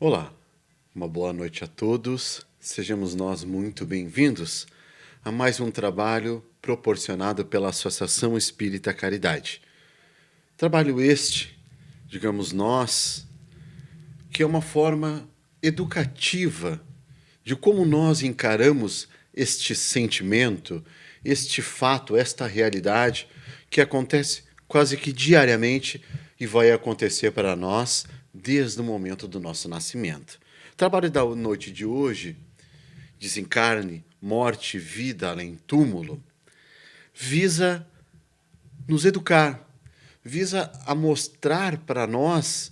Olá, uma boa noite a todos. Sejamos nós muito bem-vindos a mais um trabalho proporcionado pela Associação Espírita Caridade. Trabalho este, digamos nós, que é uma forma educativa de como nós encaramos este sentimento, este fato, esta realidade que acontece quase que diariamente e vai acontecer para nós desde o momento do nosso nascimento. O trabalho da noite de hoje, Desencarne, Morte, Vida além túmulo, visa nos educar, visa a mostrar para nós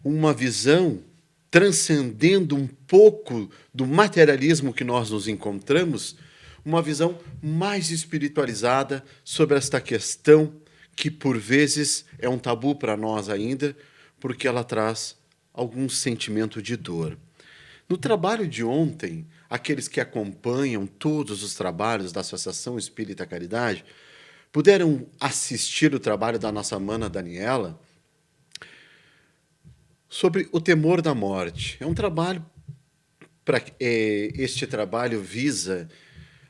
uma visão transcendendo um pouco do materialismo que nós nos encontramos, uma visão mais espiritualizada sobre esta questão que, por vezes, é um tabu para nós ainda, porque ela traz algum sentimento de dor. No trabalho de ontem, aqueles que acompanham todos os trabalhos da Associação Espírita Caridade puderam assistir o trabalho da nossa mana Daniela sobre o temor da morte. É um trabalho, este trabalho visa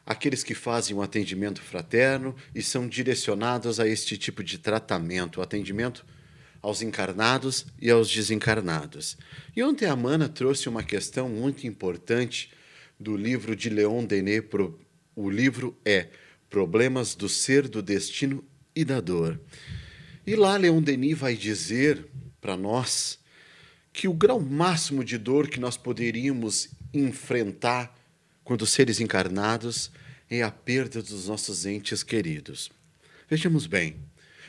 aqueles que fazem um atendimento fraterno e são direcionados a este tipo de tratamento, o atendimento aos encarnados e aos desencarnados. E ontem a Mana trouxe uma questão muito importante do livro de Leon Denis. O livro é Problemas do Ser, do Destino e da Dor. E lá Leon Denis vai dizer para nós que o grau máximo de dor que nós poderíamos enfrentar quando seres encarnados é a perda dos nossos entes queridos. Vejamos bem,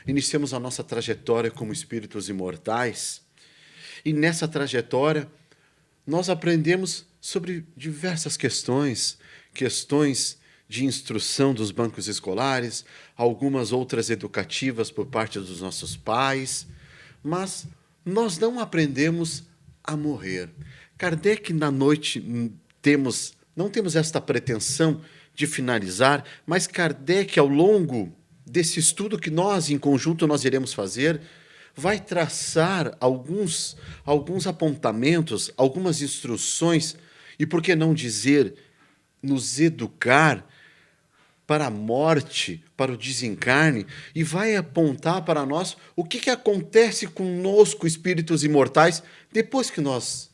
iniciamos a nossa trajetória como espíritos imortais e nessa trajetória nós aprendemos sobre diversas questões de instrução dos bancos escolares, algumas outras educativas por parte dos nossos pais, mas nós não aprendemos a morrer. Kardec, na noite, não temos esta pretensão de finalizar, mas Kardec, ao longo desse estudo que nós, em conjunto, nós iremos fazer, vai traçar alguns apontamentos, algumas instruções, e por que não dizer, nos educar para a morte, para o desencarne, e vai apontar para nós o que acontece conosco, espíritos imortais, depois que nós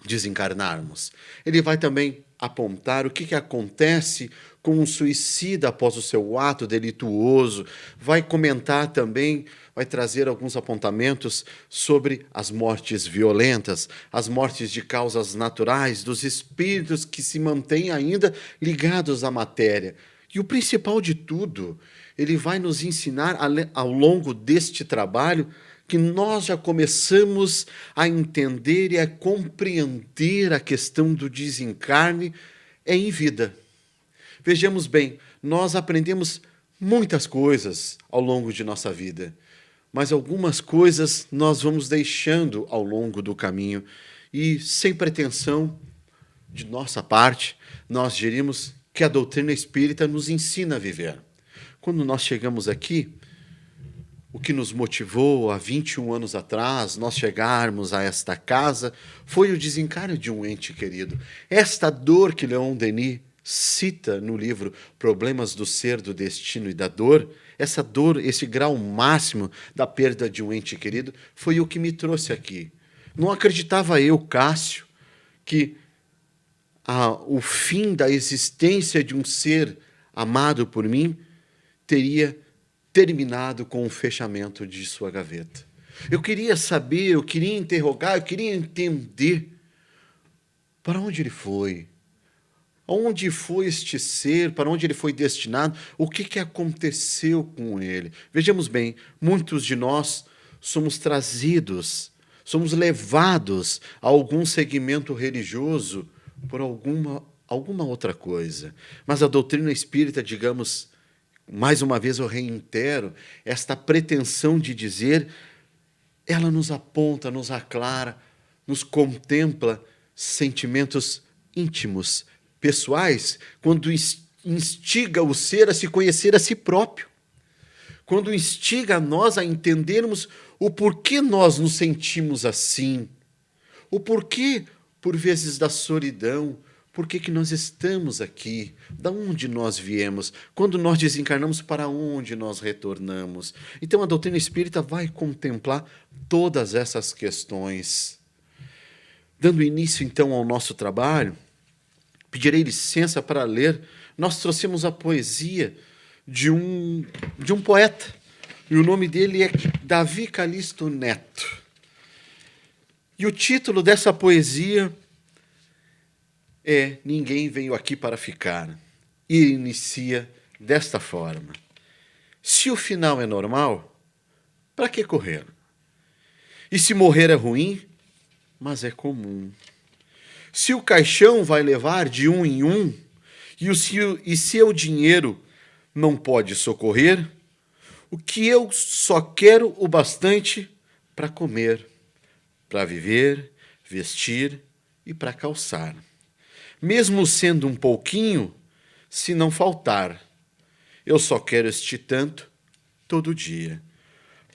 desencarnarmos. Ele vai também apontar o que acontece com um suicida após o seu ato delituoso, vai comentar também, vai trazer alguns apontamentos sobre as mortes violentas, as mortes de causas naturais, dos espíritos que se mantêm ainda ligados à matéria. E o principal de tudo, ele vai nos ensinar ao longo deste trabalho que nós já começamos a entender e a compreender a questão do desencarne em vida. Vejamos bem, nós aprendemos muitas coisas ao longo de nossa vida, mas algumas coisas nós vamos deixando ao longo do caminho e, sem pretensão de nossa parte, nós diríamos que a doutrina espírita nos ensina a viver. Quando nós chegamos aqui, o que nos motivou há 21 anos atrás, nós chegarmos a esta casa, foi o desencarne de um ente querido. Esta dor que Leon Denis cita no livro Problemas do Ser, do Destino e da Dor, essa dor, esse grau máximo da perda de um ente querido, foi o que me trouxe aqui. Não acreditava eu, Cássio, que o fim da existência de um ser amado por mim teria terminado com o fechamento de sua gaveta. Eu queria saber, eu queria interrogar, eu queria entender para onde ele foi, onde foi este ser, para onde ele foi destinado, o que aconteceu com ele. Vejamos bem, muitos de nós somos trazidos, somos levados a algum segmento religioso por alguma outra coisa. Mas a doutrina espírita, digamos, mais uma vez eu reitero, esta pretensão de dizer, ela nos aponta, nos aclara, nos contempla sentimentos íntimos, pessoais, quando instiga o ser a se conhecer a si próprio, quando instiga a nós a entendermos o porquê nós nos sentimos assim, o porquê por vezes da solidão. Por que que nós estamos aqui? Da onde nós viemos? Quando nós desencarnamos, para onde nós retornamos? Então a doutrina espírita vai contemplar todas essas questões. Dando início então ao nosso trabalho, pedirei licença para ler. Nós trouxemos a poesia de um poeta, e o nome dele é Davi Calixto Neto. E o título dessa poesia é Ninguém Veio Aqui para Ficar, e inicia desta forma: se o final é normal, para que correr? E se morrer é ruim, mas é comum. Se o caixão vai levar de um em um, e seu dinheiro não pode socorrer, o que eu só quero o bastante para comer, para viver, vestir e para calçar. Mesmo sendo um pouquinho, se não faltar, eu só quero este tanto todo dia.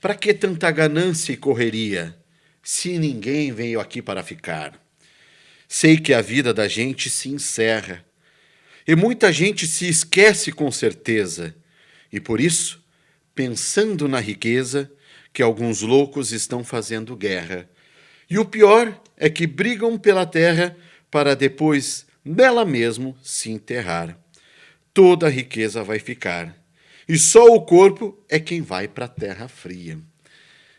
Para que tanta ganância e correria, se ninguém veio aqui para ficar? Sei que a vida da gente se encerra, e muita gente se esquece com certeza, e por isso, pensando na riqueza, que alguns loucos estão fazendo guerra. E o pior é que brigam pela terra para depois nela mesmo se enterrar. Toda a riqueza vai ficar, e só o corpo é quem vai para a terra fria.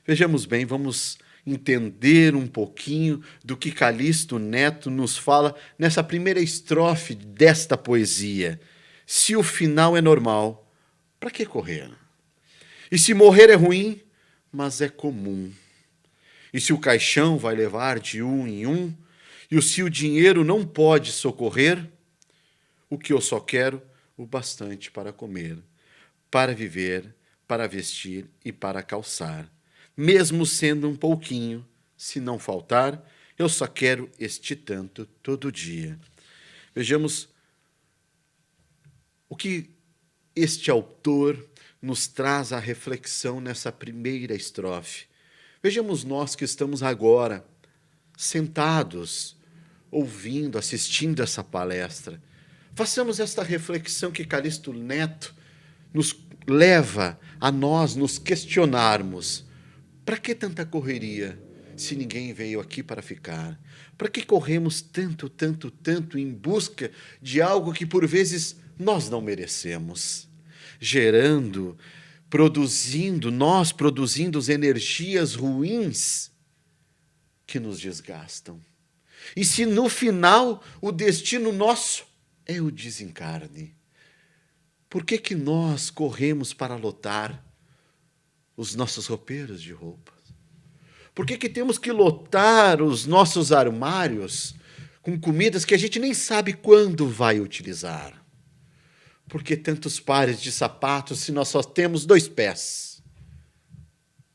Vejamos bem, vamos entender um pouquinho do que Calixto Neto nos fala nessa primeira estrofe desta poesia. Se o final é normal, para que correr? E se morrer é ruim, mas é comum. E se o caixão vai levar de um em um, e se o dinheiro não pode socorrer, o que eu só quero, o bastante para comer, para viver, para vestir e para calçar. Mesmo sendo um pouquinho, se não faltar, eu só quero este tanto todo dia. Vejamos o que este autor nos traz a reflexão nessa primeira estrofe. Vejamos nós que estamos agora sentados, ouvindo, assistindo essa palestra. Façamos esta reflexão que Calixto Neto nos leva a nós nos questionarmos. Para que tanta correria, se ninguém veio aqui para ficar? Para que corremos tanto, tanto, tanto em busca de algo que por vezes nós não merecemos? Nós produzindo energias ruins que nos desgastam. E se no final o destino nosso é o desencarne, por que que nós corremos para lotar os nossos roupeiros de roupas? Por que que temos que lotar os nossos armários com comidas que a gente nem sabe quando vai utilizar? Por que tantos pares de sapatos se nós só temos 2 pés?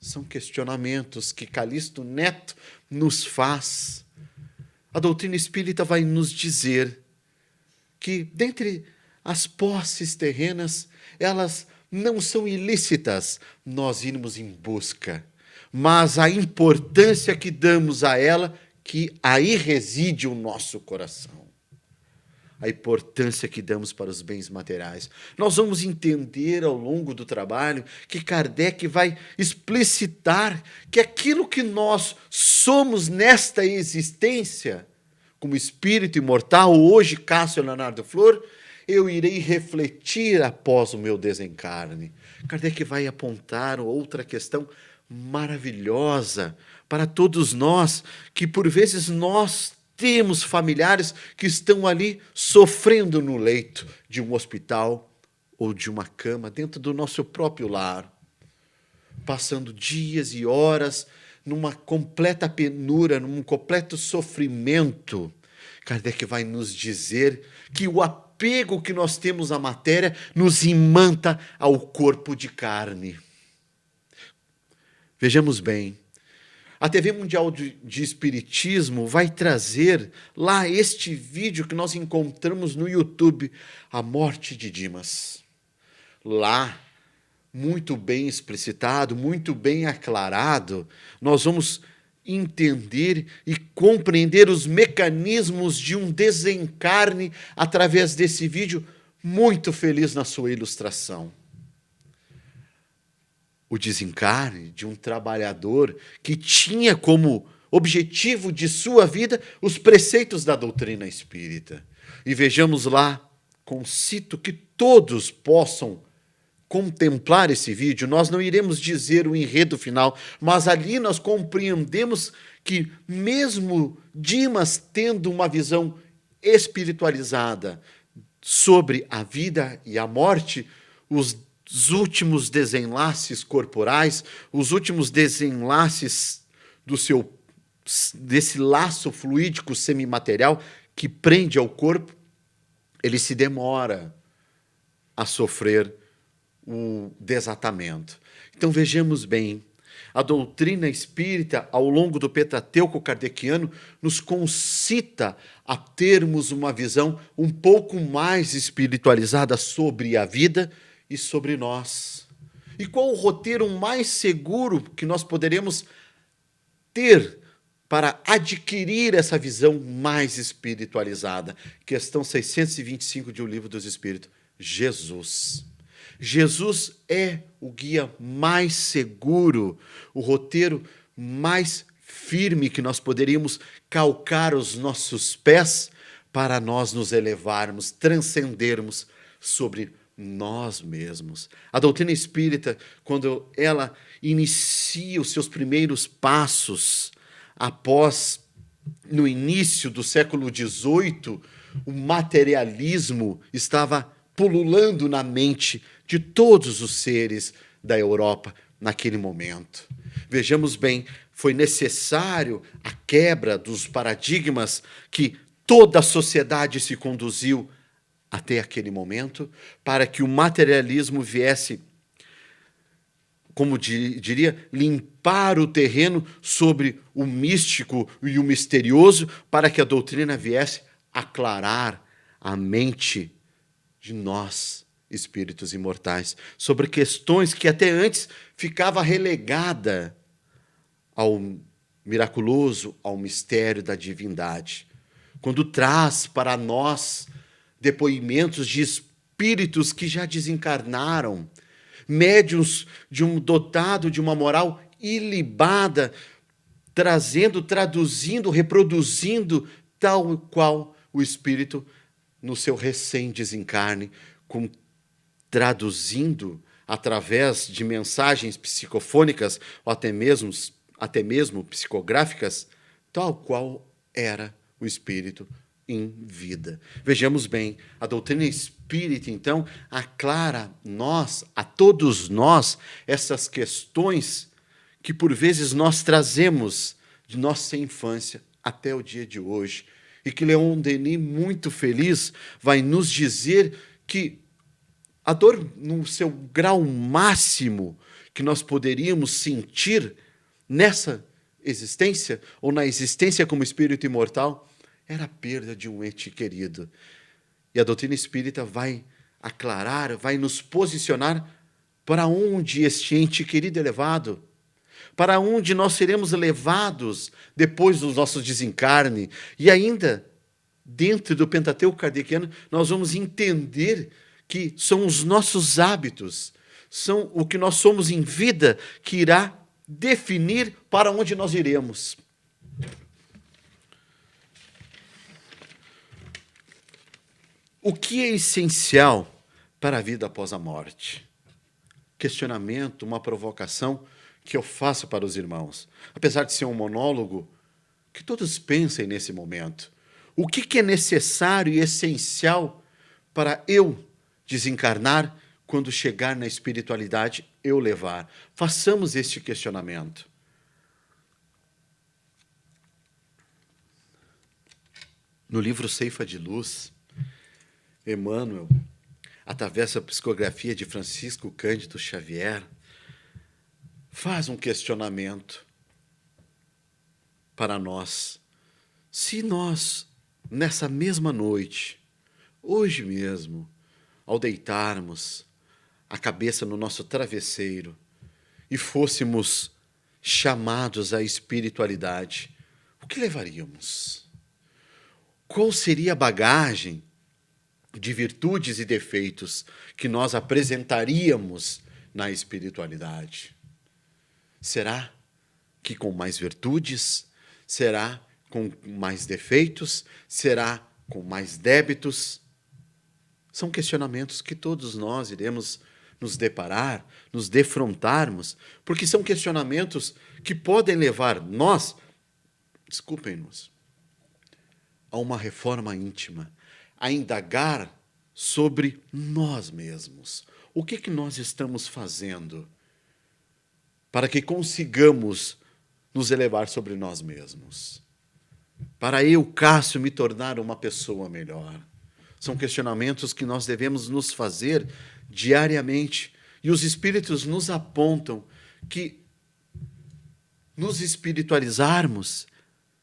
São questionamentos que Calixto Neto nos faz. A doutrina espírita vai nos dizer que, dentre as posses terrenas, elas não são ilícitas nós irmos em busca, mas a importância que damos a ela, que aí reside o nosso coração. A importância que damos para os bens materiais. Nós vamos entender ao longo do trabalho que Kardec vai explicitar que aquilo que nós somos nesta existência, como espírito imortal, hoje Cássio Leonardo Flor, eu irei refletir após o meu desencarne. Kardec vai apontar outra questão maravilhosa para todos nós, que por vezes nós temos familiares que estão ali sofrendo no leito de um hospital ou de uma cama dentro do nosso próprio lar, passando dias e horas numa completa penura, num completo sofrimento. Kardec vai nos dizer que o apego que nós temos à matéria nos imanta ao corpo de carne. Vejamos bem, a TV Mundial de Espiritismo vai trazer lá este vídeo que nós encontramos no YouTube, A Morte de Dimas. Lá, muito bem explicitado, muito bem aclarado, nós vamos entender e compreender os mecanismos de um desencarne através desse vídeo, muito feliz na sua ilustração. O desencarne de um trabalhador que tinha como objetivo de sua vida os preceitos da doutrina espírita. E vejamos lá, concito que todos possam contemplar esse vídeo. Nós não iremos dizer o enredo final, mas ali nós compreendemos que mesmo Dimas tendo uma visão espiritualizada sobre a vida e a morte, os últimos desenlaces corporais, os últimos desenlaces desse laço fluídico semimaterial que prende ao corpo, ele se demora a sofrer o desatamento. Então vejamos bem, a doutrina espírita, ao longo do Pentateuco kardeciano, nos concita a termos uma visão um pouco mais espiritualizada sobre a vida e sobre nós. E qual o roteiro mais seguro que nós poderemos ter para adquirir essa visão mais espiritualizada? Questão 625 de O Livro dos Espíritos. Jesus. Jesus é o guia mais seguro, o roteiro mais firme que nós poderíamos calcar os nossos pés para nós nos elevarmos, transcendermos sobre nós mesmos. A doutrina espírita, quando ela inicia os seus primeiros passos, após, no início do século XVIII, o materialismo estava pululando na mente de todos os seres da Europa naquele momento. Vejamos bem, foi necessário a quebra dos paradigmas que toda a sociedade se conduziu até aquele momento, para que o materialismo viesse, como diria, limpar o terreno sobre o místico e o misterioso, para que a doutrina viesse aclarar a mente de nós, espíritos imortais, sobre questões que até antes ficava relegada ao miraculoso, ao mistério da divindade. Quando traz para nós depoimentos de espíritos que já desencarnaram, médiuns dotado de uma moral ilibada, traduzindo, reproduzindo tal qual o espírito no seu recém-desencarne, traduzindo através de mensagens psicofônicas ou até mesmo psicográficas, tal qual era o espírito em vida. Vejamos bem, a doutrina espírita, então, aclara a todos nós, essas questões que por vezes nós trazemos de nossa infância até o dia de hoje, e que Leon Denis, muito feliz, vai nos dizer que a dor, no seu grau máximo, que nós poderíamos sentir nessa existência, ou na existência como espírito imortal, era a perda de um ente querido. E a doutrina espírita vai aclarar, vai nos posicionar para onde este ente querido é levado, para onde nós seremos levados depois do nosso desencarne. E ainda, dentro do Pentateuco kardeciano, nós vamos entender que são os nossos hábitos, são o que nós somos em vida, que irá definir para onde nós iremos. O que é essencial para a vida após a morte? Questionamento, uma provocação que eu faço para os irmãos. Apesar de ser um monólogo, que todos pensem nesse momento. O que é necessário e essencial para eu desencarnar, quando chegar na espiritualidade, eu levar? Façamos este questionamento. No livro Ceifa de Luz, Emmanuel, através da psicografia de Francisco Cândido Xavier, faz um questionamento para nós. Se nós, nessa mesma noite, hoje mesmo, ao deitarmos a cabeça no nosso travesseiro e fôssemos chamados à espiritualidade, o que levaríamos? Qual seria a bagagem de virtudes e defeitos que nós apresentaríamos na espiritualidade? Será que com mais virtudes? Será com mais defeitos? Será com mais débitos? São questionamentos que todos nós iremos nos deparar, nos defrontarmos, porque são questionamentos que podem levar nós, desculpem-nos, a uma reforma íntima, a indagar sobre nós mesmos. O que nós estamos fazendo para que consigamos nos elevar sobre nós mesmos? Para eu, Cássio, me tornar uma pessoa melhor. São questionamentos que nós devemos nos fazer diariamente. E os Espíritos nos apontam que nos espiritualizarmos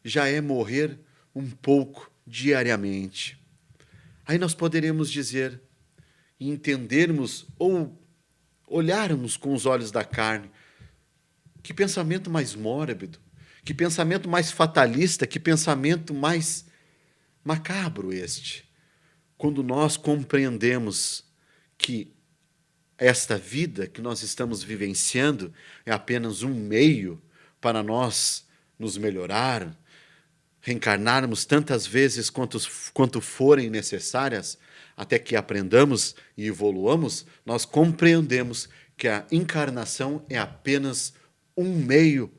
já é morrer um pouco diariamente. Aí nós poderemos dizer, e entendermos ou olharmos com os olhos da carne, que pensamento mais mórbido, que pensamento mais fatalista, que pensamento mais macabro este. Quando nós compreendemos que esta vida que nós estamos vivenciando é apenas um meio para nós nos melhorar, reencarnarmos tantas vezes quanto forem necessárias, até que aprendamos e evoluamos, nós compreendemos que a encarnação é apenas um meio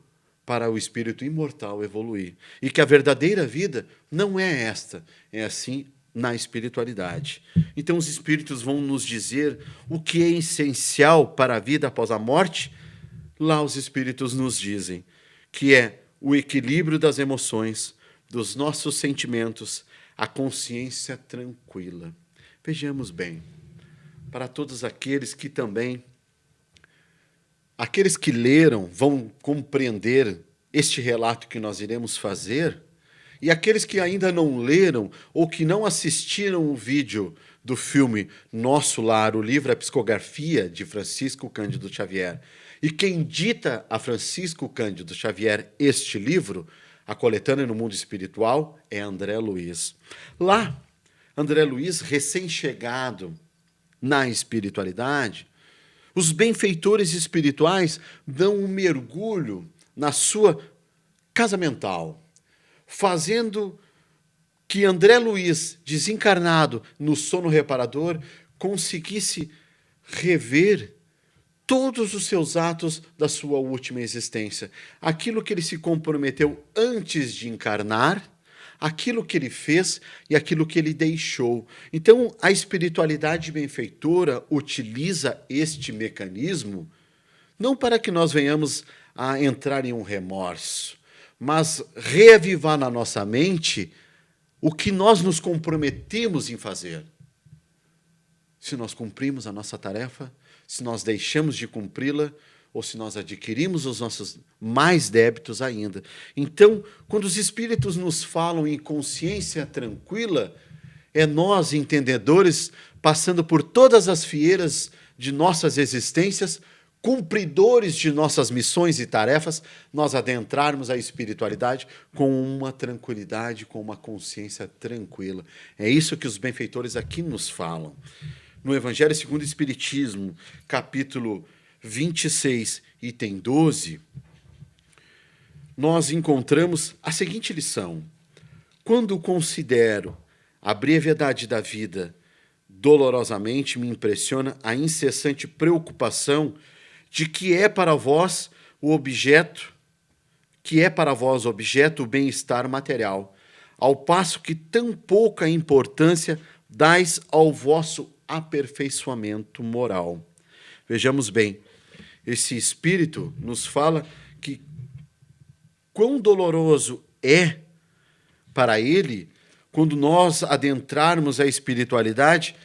para o espírito imortal evoluir. E que a verdadeira vida não é esta, é assim na espiritualidade. Então os espíritos vão nos dizer o que é essencial para a vida após a morte. Lá os espíritos nos dizem que é o equilíbrio das emoções, dos nossos sentimentos, a consciência tranquila. Vejamos bem, para todos aqueles que também, aqueles que leram vão compreender este relato que nós iremos fazer, e aqueles que ainda não leram ou que não assistiram o vídeo do filme Nosso Lar, o livro A Psicografia de Francisco Cândido Xavier, e quem dita a Francisco Cândido Xavier este livro, A Coletânea no Mundo Espiritual, é André Luiz. Lá, André Luiz, recém-chegado na espiritualidade, os benfeitores espirituais dão um mergulho na sua casa mental, fazendo que André Luiz, desencarnado no sono reparador, conseguisse rever todos os seus atos da sua última existência. Aquilo que ele se comprometeu antes de encarnar, aquilo que ele fez e aquilo que ele deixou. Então, a espiritualidade benfeitora utiliza este mecanismo não para que nós venhamos a entrar em um remorso, mas reavivar na nossa mente o que nós nos comprometemos em fazer. Se nós cumprimos a nossa tarefa, se nós deixamos de cumpri-la, ou se nós adquirimos os nossos mais débitos ainda. Então, quando os espíritos nos falam em consciência tranquila, é nós, entendedores, passando por todas as fieiras de nossas existências, cumpridores de nossas missões e tarefas, nós adentrarmos a espiritualidade com uma tranquilidade, com uma consciência tranquila. É isso que os benfeitores aqui nos falam. No Evangelho segundo o Espiritismo, capítulo 26, item 12, nós encontramos a seguinte lição. Quando considero a brevidade da vida, dolorosamente me impressiona a incessante preocupação de que é para vós o objeto o bem-estar material, ao passo que tão pouca importância dais ao vosso aperfeiçoamento moral. Vejamos bem, esse espírito nos fala que quão doloroso é para ele quando nós adentrarmos a espiritualidade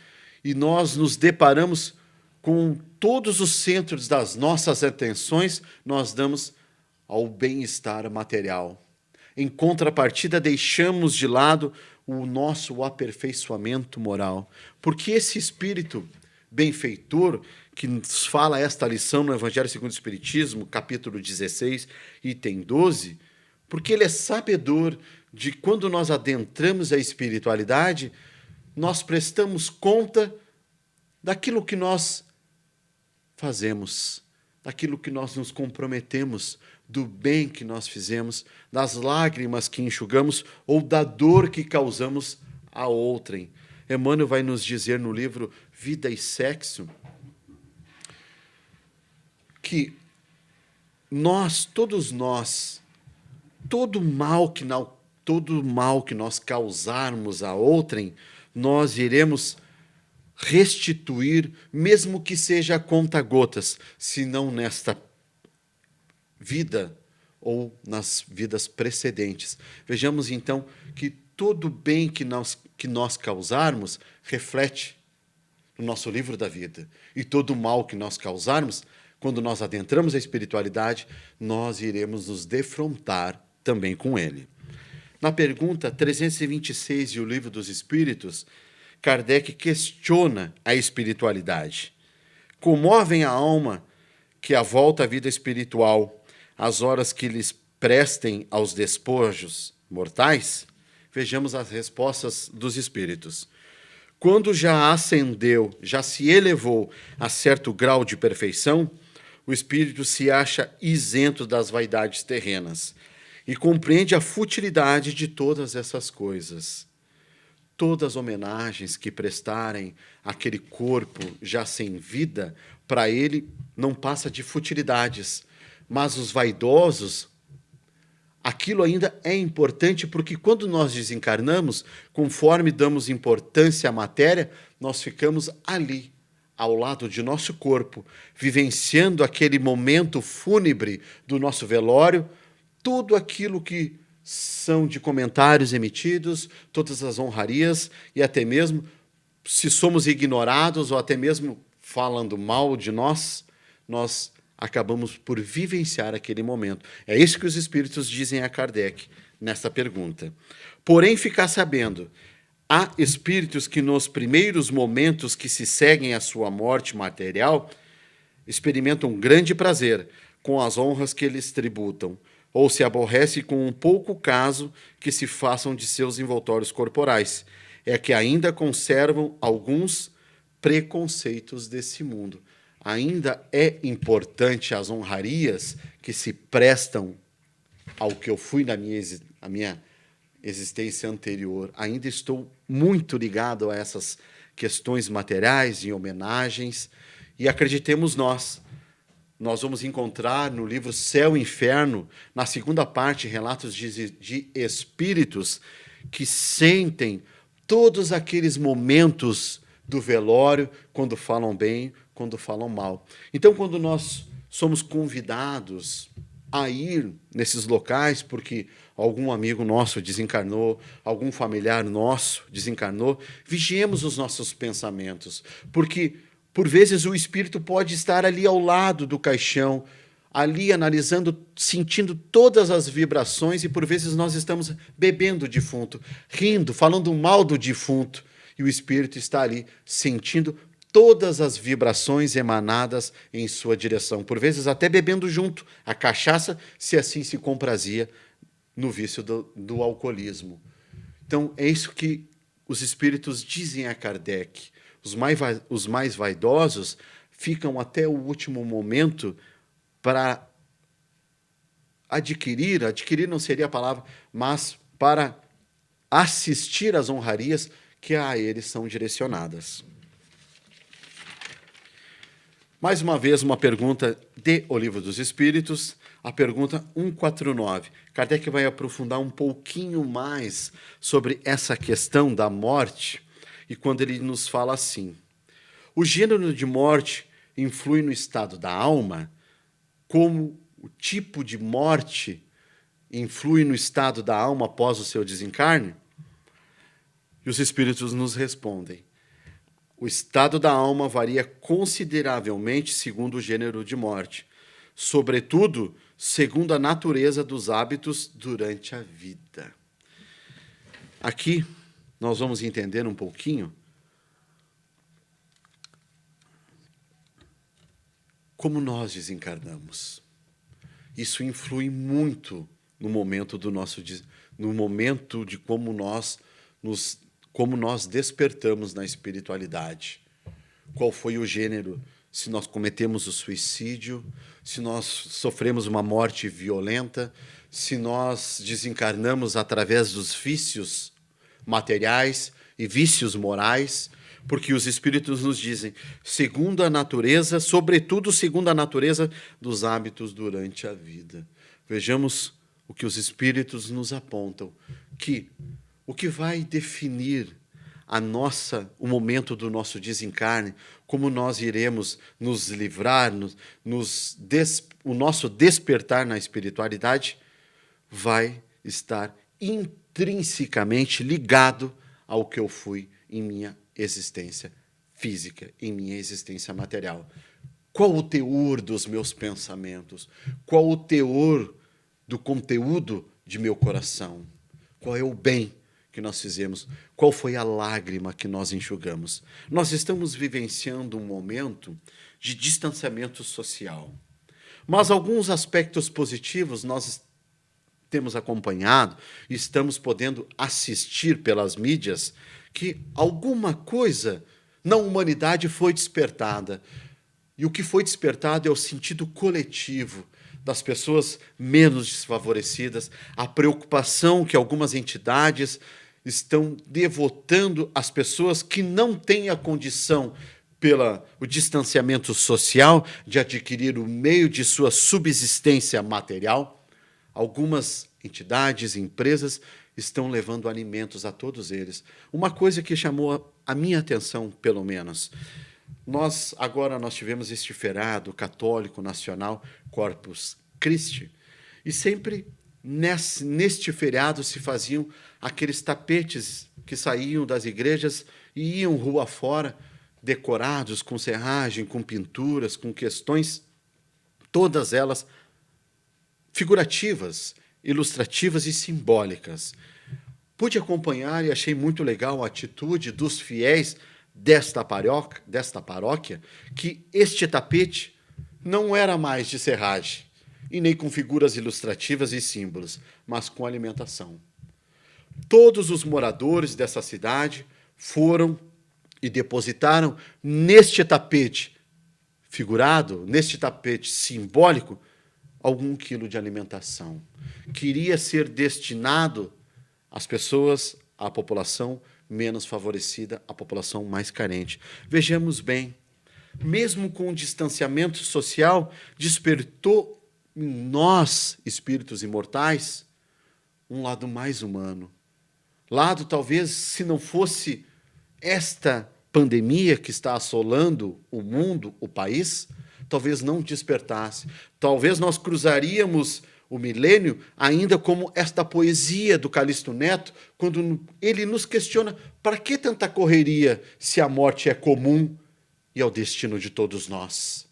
e nós nos deparamos com todos os centros das nossas atenções, nós damos ao bem-estar material. Em contrapartida, deixamos de lado o nosso aperfeiçoamento moral. Porque esse espírito benfeitor que nos fala esta lição no Evangelho segundo o Espiritismo, capítulo 16, item 12, porque ele é sabedor de quando nós adentramos a espiritualidade, nós prestamos conta daquilo que nós fazemos, daquilo que nós nos comprometemos, do bem que nós fizemos, das lágrimas que enxugamos ou da dor que causamos a outrem. Emmanuel vai nos dizer no livro Vida e Sexo que todos nós, todo mal que nós causarmos a outrem, nós iremos restituir, mesmo que seja a conta-gotas, se não nesta vida ou nas vidas precedentes. Vejamos então que todo bem que nós causarmos reflete no nosso livro da vida. E todo mal que nós causarmos, quando nós adentramos a espiritualidade, nós iremos nos defrontar também com ele. Na pergunta 326 de O Livro dos Espíritos, Kardec questiona a espiritualidade. Comovem a alma que a volta à vida espiritual, as horas que lhes prestem aos despojos mortais? Vejamos as respostas dos espíritos. Quando já ascendeu, já se elevou a certo grau de perfeição, o espírito se acha isento das vaidades terrenas e compreende a futilidade de todas essas coisas. Todas as homenagens que prestarem àquele corpo já sem vida, para ele não passa de futilidades. Mas os vaidosos, aquilo ainda é importante, porque quando nós desencarnamos, conforme damos importância à matéria, nós ficamos ali, ao lado de nosso corpo, vivenciando aquele momento fúnebre do nosso velório, tudo aquilo que são de comentários emitidos, todas as honrarias, e até mesmo, se somos ignorados ou até mesmo falando mal de nós acabamos por vivenciar aquele momento. É isso que os espíritos dizem a Kardec nessa pergunta. Porém, ficar sabendo, há espíritos que nos primeiros momentos que se seguem à sua morte material experimentam grande prazer com as honras que eles tributam, ou se aborrece com um pouco caso que se façam de seus envoltórios corporais. É que ainda conservam alguns preconceitos desse mundo. Ainda é importante as honrarias que se prestam ao que eu fui na minha existência anterior. Ainda estou muito ligado a essas questões materiais e homenagens. E acreditemos nós vamos encontrar no livro Céu e Inferno, na segunda parte, relatos de espíritos que sentem todos aqueles momentos do velório, quando falam bem, quando falam mal. Então, quando nós somos convidados a ir nesses locais, porque algum amigo nosso desencarnou, algum familiar nosso desencarnou, vigiemos os nossos pensamentos, porque por vezes o espírito pode estar ali ao lado do caixão, ali analisando, sentindo todas as vibrações, e por vezes nós estamos bebendo o defunto, rindo, falando mal do defunto, e o espírito está ali sentindo todas as vibrações emanadas em sua direção, por vezes até bebendo junto a cachaça, se assim se comprazia no vício do alcoolismo. Então, é isso que os espíritos dizem a Kardec. Os mais vaidosos ficam até o último momento para adquirir não seria a palavra, mas para assistir às honrarias que a eles são direcionadas. Mais uma vez, uma pergunta de O Livro dos Espíritos, a pergunta 149. Kardec vai aprofundar um pouquinho mais sobre essa questão da morte, e quando ele nos fala assim: o gênero de morte influi no estado da alma, como o tipo de morte influi no estado da alma após o seu desencarne? E os espíritos nos respondem: o estado da alma varia consideravelmente segundo o gênero de morte, sobretudo segundo a natureza dos hábitos durante a vida. Aqui nós vamos entender um pouquinho como nós desencarnamos. Isso influi muito no momento no momento de como nós despertamos na espiritualidade. Qual foi o gênero? Se nós cometemos o suicídio, se nós sofremos uma morte violenta, se nós desencarnamos através dos vícios materiais e vícios morais, porque os espíritos nos dizem, segundo a natureza, sobretudo segundo a natureza dos hábitos durante a vida. Vejamos o que os espíritos nos apontam, que o que vai definir o momento do nosso desencarne, como nós iremos nos livrar, o nosso despertar na espiritualidade, vai estar intrinsecamente ligado ao que eu fui em minha existência física, em minha existência material. Qual o teor dos meus pensamentos? Qual o teor do conteúdo de meu coração? Qual é o bem que nós fizemos? Qual foi a lágrima que nós enxugamos? Nós estamos vivenciando um momento de distanciamento social. Mas alguns aspectos positivos nós temos acompanhado, estamos podendo assistir pelas mídias, que alguma coisa na humanidade foi despertada. E o que foi despertado é o sentido coletivo das pessoas menos desfavorecidas, a preocupação que algumas entidades estão devotando às pessoas que não têm a condição, pelo distanciamento social, de adquirir o meio de sua subsistência material. Algumas entidades, empresas, estão levando alimentos a todos eles. Uma coisa que chamou a minha atenção, pelo menos, nós tivemos este feriado católico nacional, Corpus Christi, e sempre neste feriado se faziam aqueles tapetes que saíam das igrejas e iam rua fora, decorados com serragem, com pinturas, com questões, todas elas figurativas, ilustrativas e simbólicas. Pude acompanhar e achei muito legal a atitude dos fiéis desta paróquia, que este tapete não era mais de serragem, e nem com figuras ilustrativas e símbolos, mas com alimentação. Todos os moradores dessa cidade foram e depositaram neste tapete figurado, neste tapete simbólico, algum quilo de alimentação. Queria ser destinado às pessoas, à população menos favorecida, à população mais carente. Vejamos bem, mesmo com o distanciamento social, despertou em nós, espíritos imortais, um lado mais humano. Lado, talvez, se não fosse esta pandemia que está assolando o mundo, o país, talvez não despertasse. Talvez nós cruzaríamos o milênio ainda como esta poesia do Calixto Neto, quando ele nos questiona: para que tanta correria se a morte é comum e é o destino de todos nós?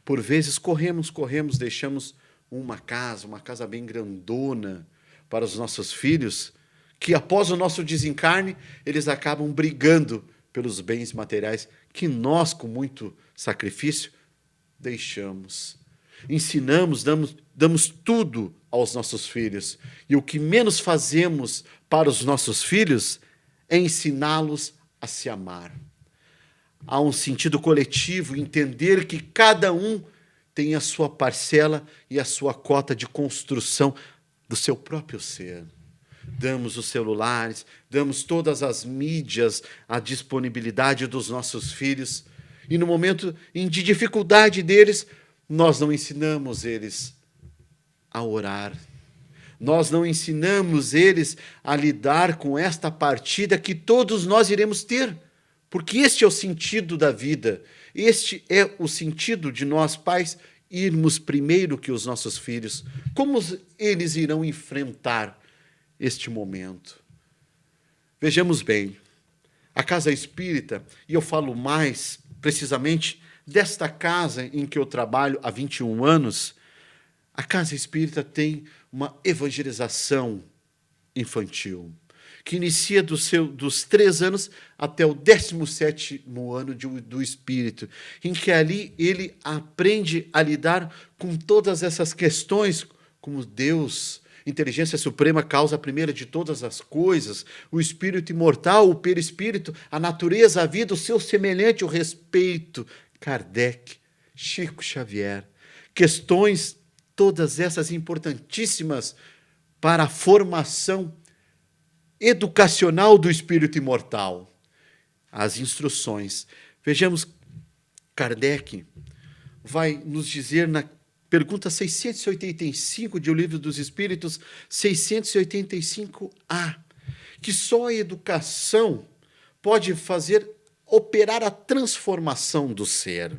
Por vezes corremos, deixamos uma casa bem grandona para os nossos filhos, que após o nosso desencarne, eles acabam brigando pelos bens materiais que nós, com muito sacrifício, deixamos. Ensinamos, damos tudo aos nossos filhos. E o que menos fazemos para os nossos filhos é ensiná-los a se amar. Há um sentido coletivo, entender que cada um tem a sua parcela e a sua cota de construção do seu próprio ser. Damos os celulares, damos todas as mídias à disponibilidade dos nossos filhos, e no momento de dificuldade deles, nós não ensinamos eles a orar. Nós não ensinamos eles a lidar com esta partida que todos nós iremos ter, porque este é o sentido da vida. Este é o sentido de nós, pais, irmos primeiro que os nossos filhos. Como eles irão enfrentar este momento? Vejamos bem, a casa espírita, e eu falo mais precisamente desta casa em que eu trabalho há 21 anos, a casa espírita tem uma evangelização infantil. que inicia dos 3 anos até o 17º ano do espírito, em que ali ele aprende a lidar com todas essas questões, como Deus, inteligência suprema, causa primeira de todas as coisas, o espírito imortal, o perispírito, a natureza, a vida, o seu semelhante, o respeito. Kardec, Chico Xavier, questões todas essas importantíssimas para a formação educacional do espírito imortal. As instruções. Vejamos, Kardec vai nos dizer na pergunta 685 de O Livro dos Espíritos, 685A, que só a educação pode operar a transformação do ser.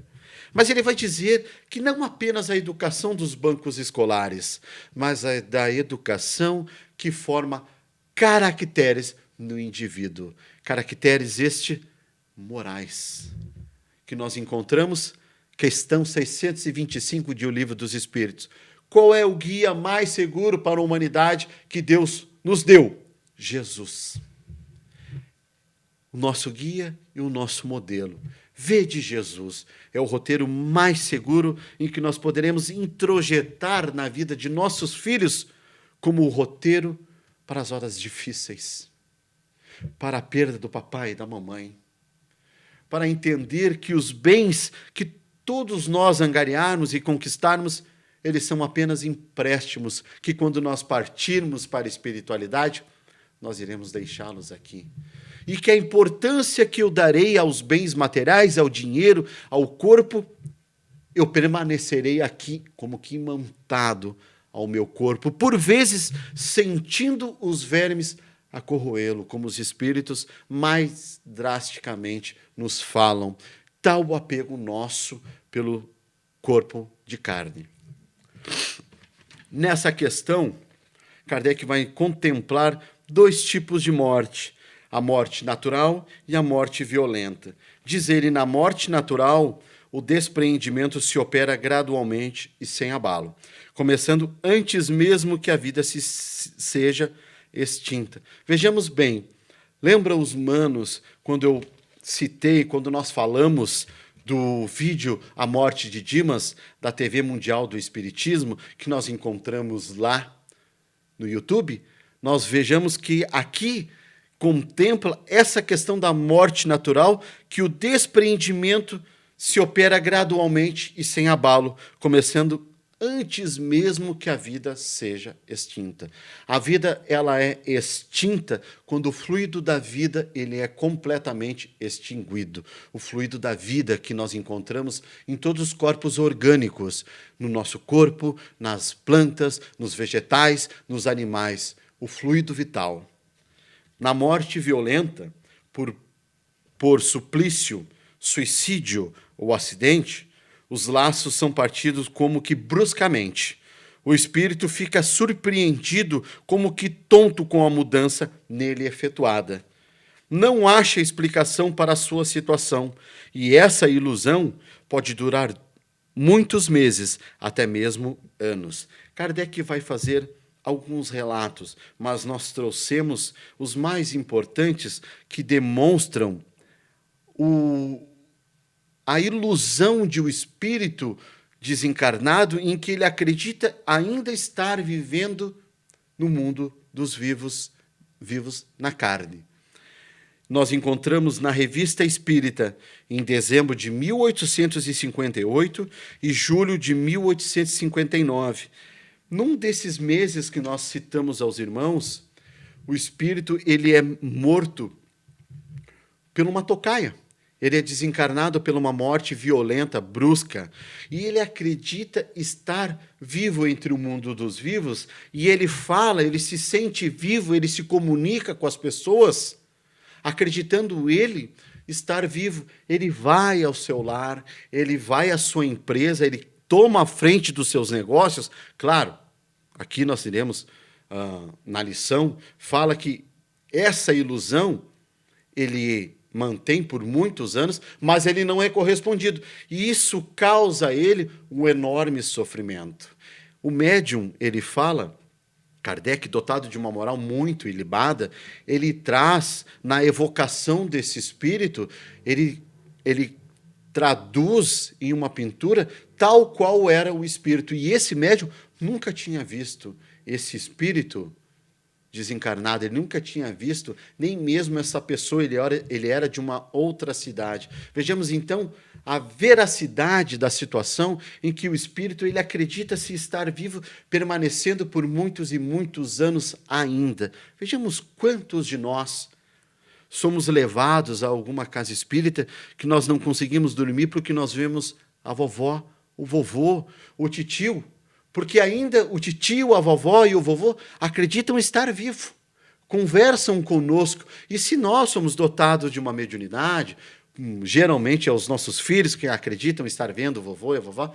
Mas ele vai dizer que não apenas a educação dos bancos escolares, mas a da educação que forma caracteres no indivíduo. Caracteres morais, que nós encontramos, questão 625 de O Livro dos Espíritos. Qual é o guia mais seguro para a humanidade que Deus nos deu? Jesus. O nosso guia e o nosso modelo. Vede Jesus. É o roteiro mais seguro em que nós poderemos introjetar na vida de nossos filhos como o roteiro para as horas difíceis, para a perda do papai e da mamãe, para entender que os bens que todos nós angariarmos e conquistarmos, eles são apenas empréstimos, que quando nós partirmos para a espiritualidade, nós iremos deixá-los aqui. E que a importância que eu darei aos bens materiais, ao dinheiro, ao corpo, eu permanecerei aqui como que imantado ao meu corpo, por vezes sentindo os vermes a corroê-lo, como os espíritos mais drasticamente nos falam. Tal o apego nosso pelo corpo de carne. Nessa questão, Kardec vai contemplar 2 tipos de morte, a morte natural e a morte violenta. Diz ele, na morte natural, o despreendimento se opera gradualmente e sem abalo, começando antes mesmo que a vida seja extinta. Vejamos bem, lembra os manos, quando nós falamos do vídeo A Morte de Dimas, da TV Mundial do Espiritismo, que nós encontramos lá no YouTube, nós vejamos que aqui contempla essa questão da morte natural, que o despreendimento se opera gradualmente e sem abalo, começando antes mesmo que a vida seja extinta. A vida, ela é extinta quando o fluido da vida ele é completamente extinguido. O fluido da vida que nós encontramos em todos os corpos orgânicos, no nosso corpo, nas plantas, nos vegetais, nos animais. O fluido vital. Na morte violenta, por suplício, suicídio ou acidente, os laços são partidos como que bruscamente. O espírito fica surpreendido, como que tonto com a mudança nele efetuada. Não acha explicação para a sua situação, e essa ilusão pode durar muitos meses, até mesmo anos. Kardec vai fazer alguns relatos, mas nós trouxemos os mais importantes que demonstram a ilusão de um espírito desencarnado em que ele acredita ainda estar vivendo no mundo dos vivos na carne. Nós encontramos na Revista Espírita, em dezembro de 1858 e julho de 1859. Num desses meses que nós citamos aos irmãos, o espírito ele é morto por uma tocaia. Ele é desencarnado por uma morte violenta, brusca, e ele acredita estar vivo entre o mundo dos vivos, e ele fala, ele se sente vivo, ele se comunica com as pessoas, acreditando ele estar vivo. Ele vai ao seu lar, ele vai à sua empresa, ele toma a frente dos seus negócios. Claro, aqui nós iremos, na lição, fala que essa ilusão, ele mantém por muitos anos, mas ele não é correspondido. E isso causa a ele um enorme sofrimento. O médium, ele fala Kardec, dotado de uma moral muito ilibada, ele traz, na evocação desse espírito, ele traduz em uma pintura tal qual era o espírito. E esse médium nunca tinha visto esse espírito desencarnado, ele nunca tinha visto nem mesmo essa pessoa, ele era de uma outra cidade. Vejamos, então, a veracidade da situação em que o espírito ele acredita-se estar vivo, permanecendo por muitos e muitos anos ainda. Vejamos quantos de nós somos levados a alguma casa espírita que nós não conseguimos dormir porque nós vemos a vovó, o vovô, o titio, porque ainda o titio, a vovó e o vovô acreditam estar vivo, conversam conosco. E se nós somos dotados de uma mediunidade, geralmente é os nossos filhos que acreditam estar vendo o vovô e a vovó,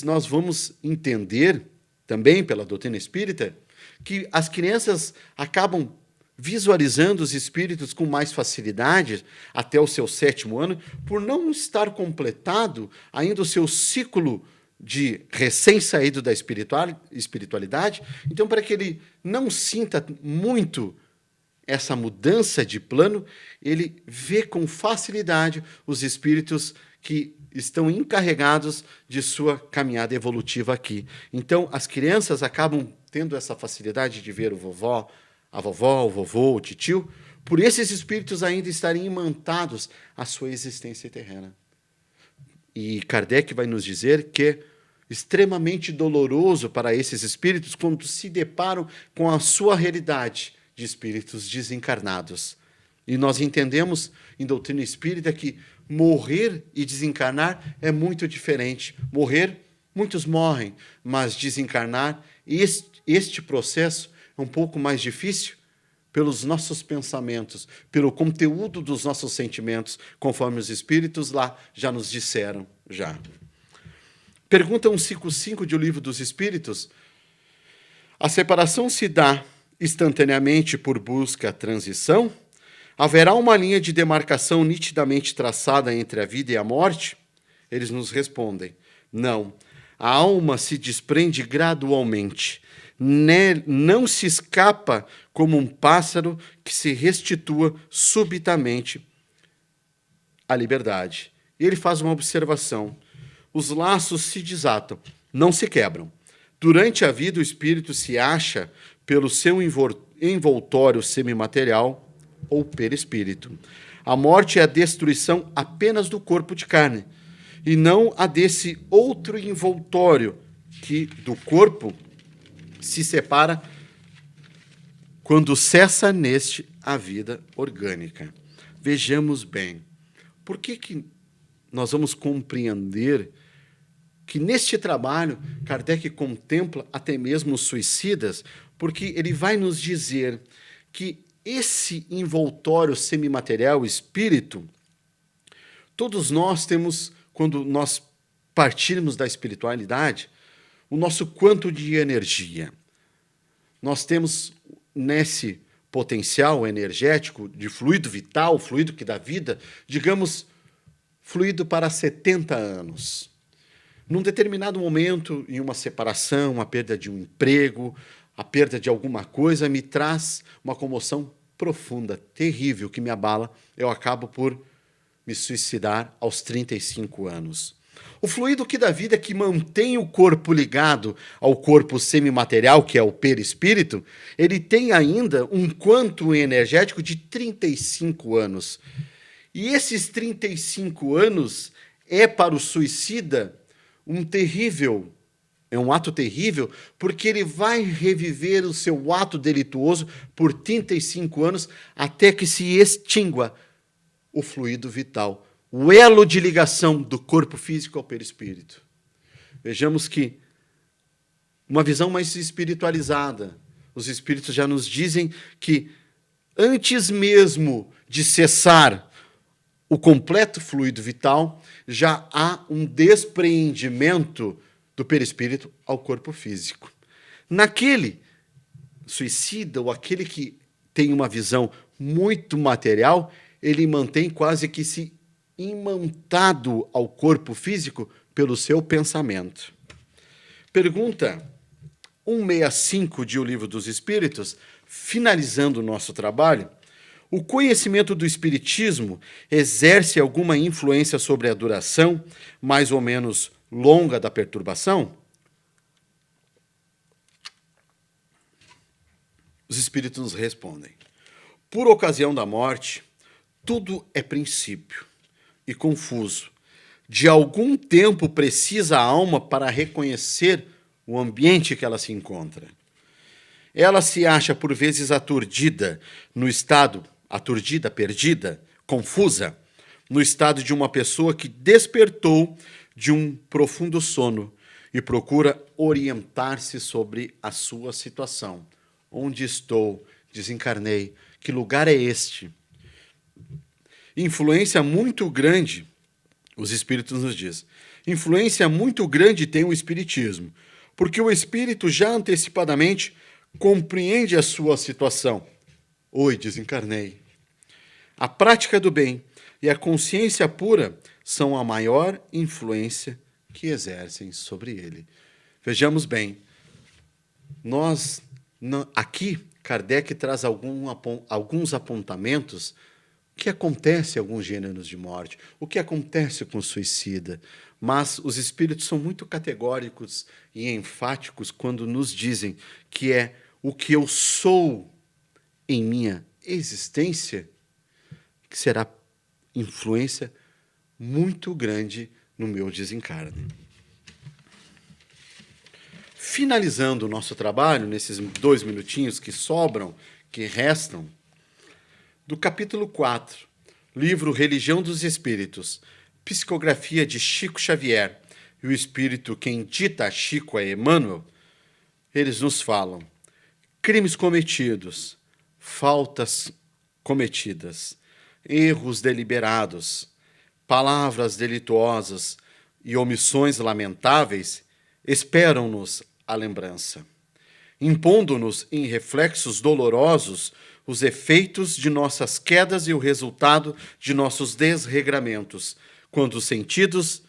nós vamos entender, também pela doutrina espírita, que as crianças acabam visualizando os espíritos com mais facilidade até o seu 7º ano, por não estar completado ainda o seu ciclo de recém-saído da espiritualidade. Então, para que ele não sinta muito essa mudança de plano, ele vê com facilidade os espíritos que estão encarregados de sua caminhada evolutiva aqui. Então, as crianças acabam tendo essa facilidade de ver a vovó, o vovô, o titio, por esses espíritos ainda estarem imantados à sua existência terrena. E Kardec vai nos dizer que é extremamente doloroso para esses espíritos quando se deparam com a sua realidade de espíritos desencarnados. E nós entendemos em doutrina espírita que morrer e desencarnar é muito diferente. Morrer, muitos morrem, mas desencarnar, este processo é um pouco mais difícil pelos nossos pensamentos, pelo conteúdo dos nossos sentimentos, conforme os espíritos lá já nos disseram. Pergunta 155 de O Livro dos Espíritos: a separação se dá instantaneamente por busca-transição? Haverá uma linha de demarcação nitidamente traçada entre a vida e a morte? Eles nos respondem: não. A alma se desprende gradualmente. Não se escapa como um pássaro que se restitua subitamente à liberdade. E ele faz uma observação: os laços se desatam, não se quebram. Durante a vida, o espírito se acha pelo seu envoltório semimaterial ou perispírito. A morte é a destruição apenas do corpo de carne, e não a desse outro envoltório que do corpo se separa quando cessa neste a vida orgânica. Vejamos bem, por que nós vamos compreender que neste trabalho Kardec contempla até mesmo os suicidas, porque ele vai nos dizer que esse envoltório semimaterial, espírito, todos nós temos, quando nós partirmos da espiritualidade, o nosso quanto de energia. Nós temos nesse potencial energético de fluido vital, fluido que dá vida, digamos, fluido para 70 anos. Num determinado momento, em uma separação, a perda de um emprego, a perda de alguma coisa, me traz uma comoção profunda, terrível, que me abala. Eu acabo por me suicidar aos 35 anos. O fluido que dá vida, que mantém o corpo ligado ao corpo semimaterial, que é o perispírito, ele tem ainda um quanto energético de 35 anos. E esses 35 anos é para o suicida é um ato terrível, porque ele vai reviver o seu ato delituoso por 35 anos até que se extingua o fluido vital, o elo de ligação do corpo físico ao perispírito. Vejamos que uma visão mais espiritualizada, os espíritos já nos dizem que antes mesmo de cessar o completo fluido vital, já há um despreendimento do perispírito ao corpo físico. Naquele suicida, ou aquele que tem uma visão muito material, ele mantém quase que se imantado ao corpo físico pelo seu pensamento. Pergunta 165 de O Livro dos Espíritos, finalizando o nosso trabalho, o conhecimento do Espiritismo exerce alguma influência sobre a duração mais ou menos longa da perturbação? Os Espíritos nos respondem: por ocasião da morte, tudo é princípio e confuso. De algum tempo precisa a alma para reconhecer o ambiente que ela se encontra. Ela se acha por vezes aturdida, perdida, confusa, no estado de uma pessoa que despertou de um profundo sono e procura orientar-se sobre a sua situação. Onde estou? Desencarnei. Que lugar é este? Influência muito grande, os Espíritos nos dizem, influência muito grande tem o Espiritismo, porque o Espírito já antecipadamente compreende a sua situação. Oi, desencarnei. A prática do bem e a consciência pura são a maior influência que exercem sobre ele. Vejamos bem, aqui Kardec traz alguns apontamentos. O que acontece em alguns gêneros de morte? O que acontece com o suicida? Mas os espíritos são muito categóricos e enfáticos quando nos dizem que é o que eu sou em minha existência que será influência muito grande no meu desencarne. Finalizando o nosso trabalho, nesses 2 minutinhos que sobram, que restam, do capítulo 4, livro Religião dos Espíritos, psicografia de Chico Xavier, e o espírito quem dita a Chico é Emmanuel, eles nos falam: crimes cometidos, faltas cometidas, erros deliberados, palavras delituosas e omissões lamentáveis esperam-nos a lembrança, impondo-nos em reflexos dolorosos os efeitos de nossas quedas e o resultado de nossos desregramentos, quando os sentidos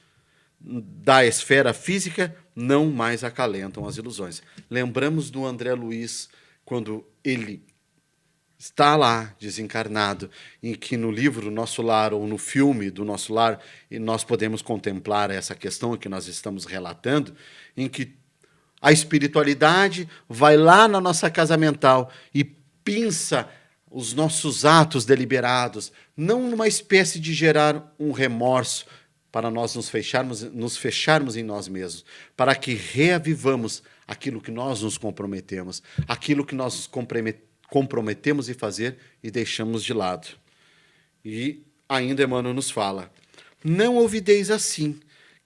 da esfera física não mais acalentam as ilusões. Lembramos do André Luiz, quando ele está lá, desencarnado, em que no livro Nosso Lar, ou no filme do Nosso Lar, nós podemos contemplar essa questão que nós estamos relatando, em que a espiritualidade vai lá na nossa casa mental e pinça os nossos atos deliberados, não numa espécie de gerar um remorso para nós nos fecharmos em nós mesmos, para que reavivamos aquilo que nós nos comprometemos, aquilo que nós comprometemos em fazer e deixamos de lado. E ainda Emmanuel nos fala: não ouvideis assim,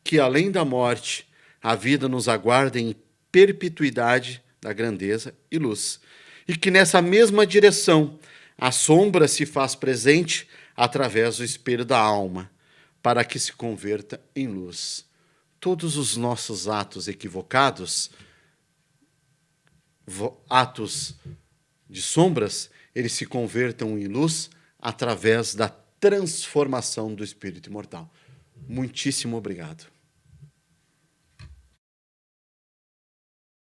que além da morte, a vida nos aguarda em perpetuidade da grandeza e luz, e que nessa mesma direção a sombra se faz presente através do espelho da alma, para que se converta em luz. Todos os nossos atos equivocados, atos de sombras, eles se convertam em luz através da transformação do espírito imortal. Muitíssimo obrigado.